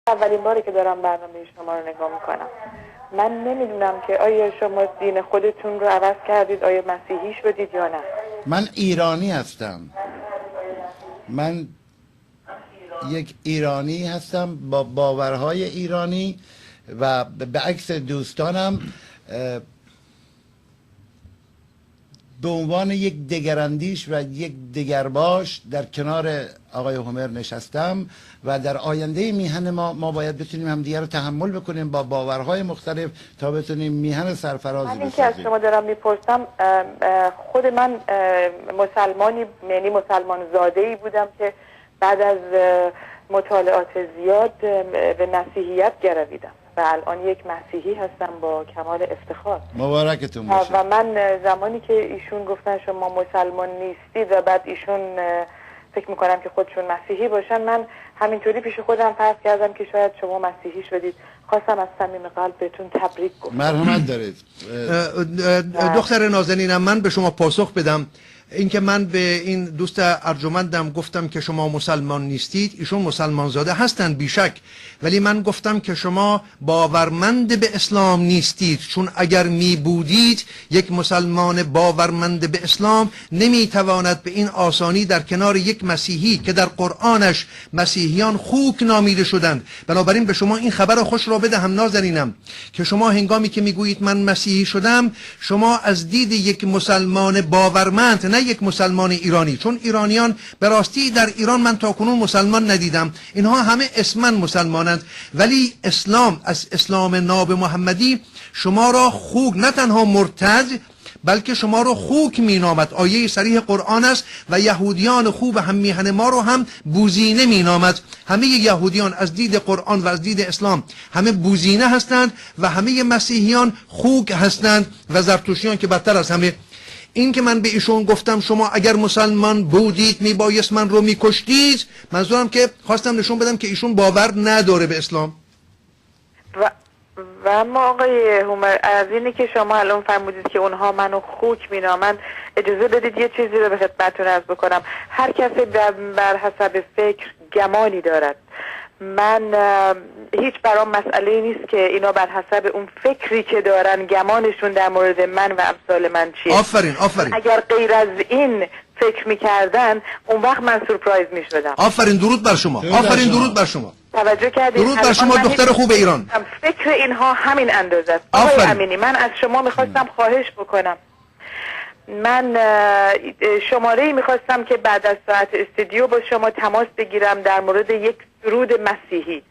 اولین باری که دارم برنامه شما رو نگاه میکنم. من نمیدونم که آیا شما دین خودتون رو عوض کردید، آیا مسیحی شدید یا نه. من ایرانی هستم. من یک ایرانی هستم با باورهای ایرانی و به عکس دوستانم به عنوان یک دگراندیش و یک دگرباش در کنار آقای هومر نشستم و در آینده میهن ما باید بتونیم همدیگه رو تحمل بکنیم با باورهای مختلف تا بتونیم میهن سرفرازی من بسازیم. این که از شما دارم میپرسم، خود من مسلمانی، یعنی مسلمان زاده‌ای بودم که بعد از مطالعات زیاد به مسیحیت گرویدم و الان یک مسیحی هستم با کمال افتخار. مبارکتون باشه. و من زمانی که ایشون گفتن شما مسلمان نیستید و بعد ایشون فکر میکنم که خودشون مسیحی باشن، من همینطوری پیش خودم فرض کردم که شاید شما مسیحی شدید. خواستم از صمیم قلب بهتون تبریک گفتم. مرحمت دارید. دختر نازنینم، من به شما پاسخ بدم. اینکه من به این دوست ارجمندم گفتم که شما مسلمان نیستید، ایشون مسلمان زاده هستند بیشک، ولی من گفتم که شما باورمند به اسلام نیستید، چون اگر می بودید یک مسلمان باورمند به اسلام نمیتواند به این آسانی در کنار یک مسیحی که در قرآنش مسیحیان خوک نامیده شدند. بنابراین به شما این خبر خوش را بدهم نازنینم که شما هنگامی که میگویید من مسیحی شدم، شما از دید یک مسلمان باورمند، نه یک مسلمان ایرانی، چون ایرانیان به راستی در ایران من تاکنون مسلمان ندیدم، اینها همه اسمن مسلمانند، ولی اسلام از اسلام ناب محمدی شما را خوک، نه تنها مرتد بلکه شما رو خوک مینامد. آیه صریح قرآن است و یهودیان خوب هم میهن ما رو هم بوزینه مینامد. همه یهودیان از دید قرآن و از دید اسلام همه بوزینه هستند و همه مسیحیان خوک هستند و زرتشتیان که بدتر از همه. این که من به ایشون گفتم شما اگر مسلمان بودید میبایست من رو میکشتید، منظورم که خواستم نشون بدم که ایشون باور نداره به اسلام. و اما آقای هومر، از اینی که شما الان فرمودید که اونها منو خوک مینامن، اجازه بدید یه چیزی رو به خدمتتون عرض بکنم. هر کسی بر حسب فکر گمانی دارد. من هیچ برام مسئله نیست که اینا بر حسب اون فکری که دارن گمانشون در مورد من و امثال من چیه. آفرین آفرین. اگر غیر از این فکر میکردن اون وقت من سورپرایز میشدم. آفرین، درود بر شما. آفرین، درود بر شما. توجه کردید؟ درود بر شما دختر خوب ایران. فکر اینها همین اندازه است. آقای امینی، من از شما میخواستم خواهش بکنم، من شماره میخواستم که بعد از ساعت استودیو با شما تماس بگیرم در مورد یک درود مسیحی.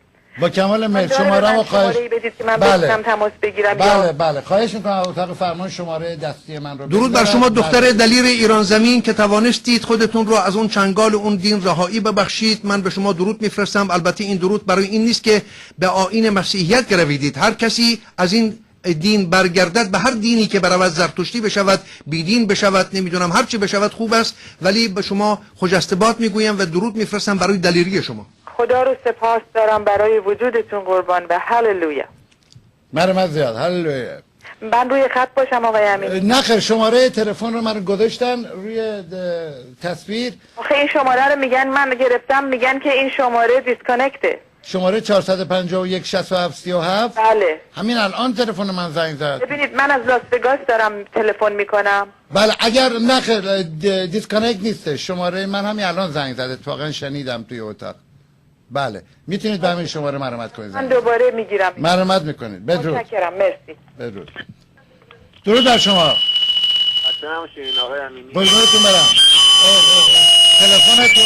با کمال میل شماره رو خواهش بدید که من بتونم تماس بگیرم. بله خواهش میکنم اتاق فرمان شماره دستی من رو. درود بر شما دختر دلیر ایران زمین که توانستید خودتون رو از اون چنگال اون دین رهایی ببخشید. من به شما درود میفرستم. البته این درود برای این نیست که به آیین مسیحیت گرویدید. هر کسی از این دین برگردد، به هر دینی که برود، زرتشتی بشود، بیدین بشود، نمیدونم هر چی بشود خوب است، ولی به شما خوش‌استباد میگویم و درود میفرستم برای دلیری شما. خدا رو سپاس دارم برای وجودتون قربان به هللویا. مرحمت زیاد. هللویا. من روی خط باشم آقای امینی؟ نه خیر، شماره تلفن رو من گذاشتن روی تصویر. آخه این شماره رو میگن من گرفتم، میگن که این شماره دیسکانکته. شماره 451 67 37. بله همین الان تلفن من زنگ زد. ببینید من از لاس وگاس دارم تلفن میکنم. بله اگر نه خیر دیسکانکت نیست، شماره من همین الان زنگ زد، اتفاقا شنیدم توی اتاق. بله میتونید به همین شماره مرحمت کنید. من دوباره میگیرم. مرحمت میکنید. بدرود. متشکرم، مرسی. بدرود. درود بر شما. اصلا همشین آقای امینی. قربونتون برم. تلفنتون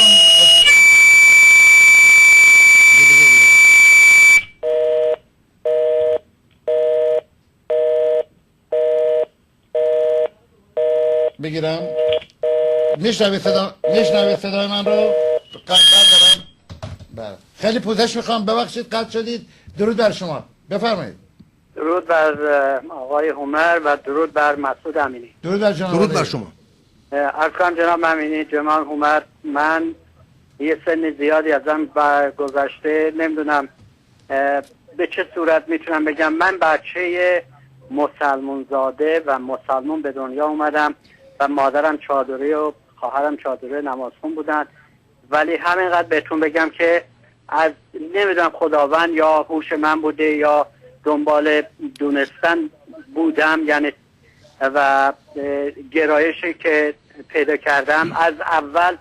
بگیرم. میشنوید صدای من رو؟ دارم. بله. خیلی پوزش میخوام، ببخشید قطع شدید. درود بر شما، بفرمایید. درود بر آقای هومر و درود بر مسعود امینی. درود بر شما. درود بر شما. عرض کنم جناب امینی، جناب هومر، من یه سن زیادی ازم گذشته، نمیدونم به چه صورت میتونم بگم، من بچه مسلمون زاده و مسلمون به دنیا اومدم و مادرم چادری و خواهرم چادری نمازخون بودن، ولی همینقدر بهتون بگم که از نمیدونم خداوند یا هوش من بوده یا دنبال دونستن بودم، یعنی و گرایشی که پیدا کردم از اول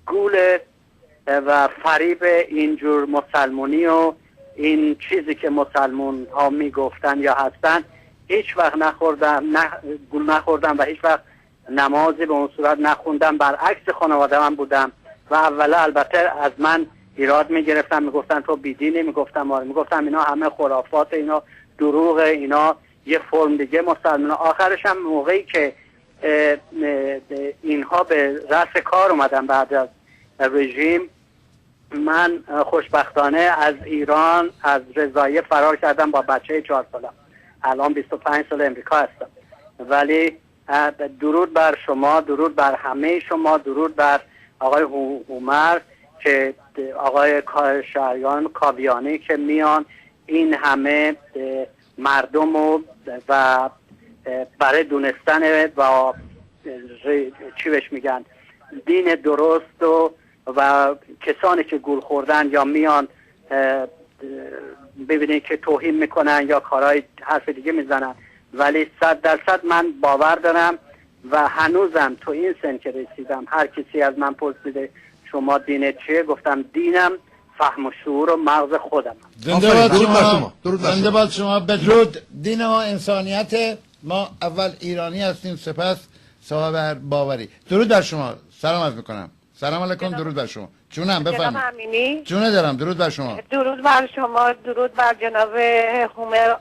گول و فریب اینجور مسلمونی و این چیزی که مسلمون ها میگفتن یا هستن هیچ وقت گول نخوردم و هیچ وقت نمازی به اون صورت نخوندم. برعکس خانواده من بودم و اولا البته از من ایراد میگرفتن، میگفتن تو بیدینی، میگفتم آره، میگفتم اینا همه خرافات، اینا دروغه، اینا یه فرم دیگه مسلمان. آخرش هم موقعی که اینها به رأس کار اومدن بعد از رژیم، من خوشبختانه از ایران از رضاییه فرار کردم با بچه 4 سالم. الان 25 سال امریکا هستم. ولی درود بر شما، درود بر همه شما، درود بر آقای هومر که آقای شهریان کاویانی که میان این همه مردم و برای دونستن و چی بهش میگن دین درست و کسانی که گول خوردن یا میان ببینید که توهین میکنن یا کارهای حرف دیگه میزنن، ولی 100% من باور دارم و هنوزم تو این سن که رسیدم هر کسی از من پرسیده شما دینت چیه، گفتم دینم فهم و شعور و مغز خودم. زنده باد شما. زنده باد شما. بدرود. دین ما انسانیت، ما اول ایرانی هستیم سپس صاحب باوری. درود بر شما. سلام عرض میکنم. سلام علیکم. درود بر شما. جونم بفرمایید. جونه دارم. درود بر شما. درود بر شما. درود بر جناب هومر.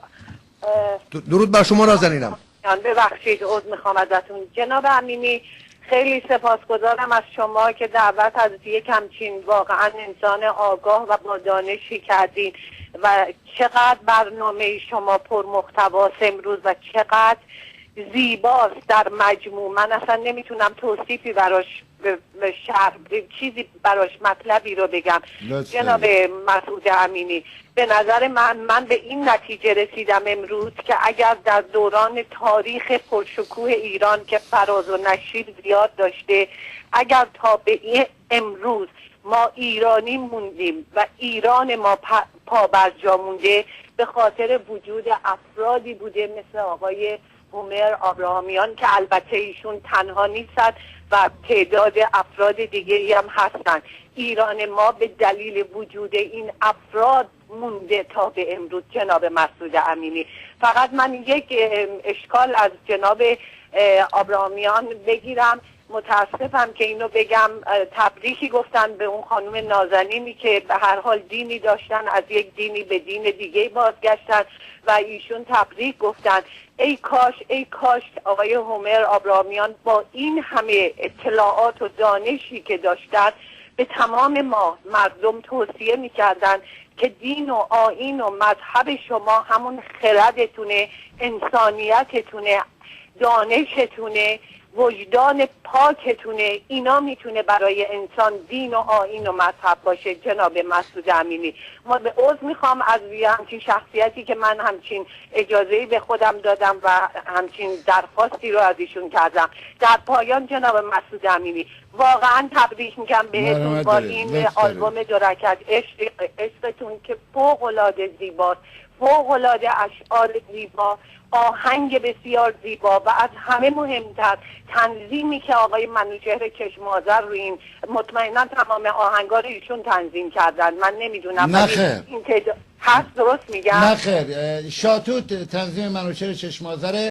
درود بر شما نازنینم. ببخشید عذر میخوام ازتون جناب امینی. خیلی سپاسگزارم از شما که دعوت از یک همچین واقعا انسان آگاه و با دانشی کردین و چقدر برنامه شما پرمحتواست امروز و چقدر زیباست در مجموع. من اصلا نمیتونم توصیفی براش چیزی براش مطلبی رو بگم. جناب مسعود امینی، به نظر من به این نتیجه رسیدم امروز که اگر در دوران تاریخ پرشکوه ایران که فراز و نشیب زیاد داشته، اگر تا به امروز ما ایرانی موندیم و ایران ما پا بر جا مونده، به خاطر وجود افرادی بوده مثل آقای هومر آبراهامیان که البته ایشون تنها نیستند و تعداد افراد دیگری هم هستند. ایران ما به دلیل وجود این افراد مونده تا به امروز. جناب مسعود امینی، فقط من یک اشکال از جناب آبراهامیان بگیرم. متاسفم که اینو بگم، تبریکی گفتن به اون خانم نازنینی که به هر حال دینی داشتن، از یک دینی به دین دیگه بازگشتن و ایشون تبریک گفتن. ای کاش آقای هومر آبراهامیان با این همه اطلاعات و دانشی که داشتن به تمام ما مردم توصیه میکردن که دین و آیین و مذهب شما همون خردتونه، انسانیتتونه، دانشتونه، وجدان پاکتونه، اینا میتونه برای انسان دین و آیین و مذهب باشه. جناب مسعود امینی، ما به عذر میخوام از همچین شخصیتی که من همچین اجازه‌ای به خودم دادم و همچین درخواستی رو از ایشون کردم. در پایان جناب مسعود امینی، واقعا تبریک میگم بهتون با این آلبوم درکت عشقتون که فوق‌العاده زیباست، فوق‌العاده اشعار زیبا، آهنگ بسیار زیبا و از همه مهمتر تنظیمی که آقای منوچهر چشم‌آذر رو این، مطمئنا تمام آهنگا رو ایشون تنظیم کردن. من نمیدونم این هست درست میگم؟ نه خیر، شاتوت تنظیم منوچهر چشم‌آذر